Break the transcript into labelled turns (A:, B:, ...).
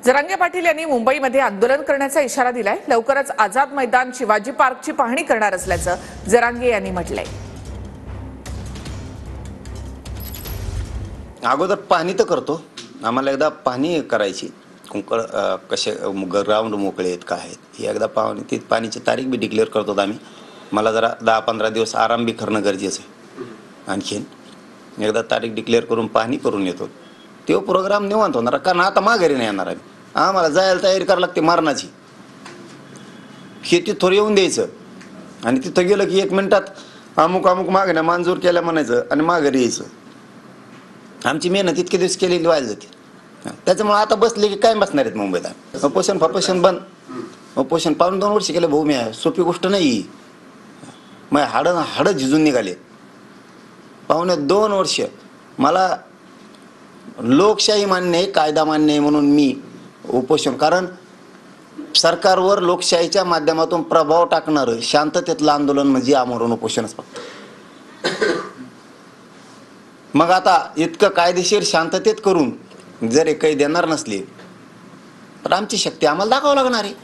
A: जरांगे पाटील यांनी मुंबईमध्ये आंदोलन करण्याचा इशारा दिलाय। लवकरच आझाद मैदान, शिवाजी पार्कची पाहणी करणार असल्याचं जरांगे यांनी म्हटलंय।
B: अगोदर पाहणी तर करतो, आम्हाला एकदा पाहणी करायची, कुंकळ कसे ग्राउंड मोकळे आहेत काय आहेत हे एकदा पाहणी, ती पाणीची तारीख बी डिक्लेअर करतो आम्ही। मला जरा 10-15 दिवस आराम बी करणं गरजेचं आहे। आणखीन एकदा तारीख डिक्लेअर करून पाहणी करून येतो, तो प्रोग्राम निवांत होणार, कारण आता माघारी नाही येणार आम्ही। आम्हाला जायला तयारी करायला लागते मारणाची, शेती थोडी येऊन द्यायचं आणि तिथं गेलं की 1 मिनिटात अमुक अमुक मागण्या मंजूर केल्या म्हणायचं आणि माघारी यायचं। आमची मेहनत इतके दिवस केलेली व्हायला जाते, त्याच्यामुळे आता बसले की काय बसणार आहेत मुंबईला। उपोषण बंद, उपोषण 2 वर्ष केलं भाऊ, मी सोपी गोष्ट नाही। मग हाडं झिजून निघाले 2 वर्ष। मला लोकशाही मान्य आहे, कायदा मान्य आहे म्हणून मी उपोषण, कारण सरकारवर लोकशाहीच्या माध्यमातून प्रभाव टाकणारं शांततेतलं आंदोलन म्हणजे आमरण उपोषणच फक्त। मग आता इतकं कायदेशीर शांततेत करून जर काही देणार नसले तर आमची शक्ती आम्हाला दाखवावं लागणार आहे।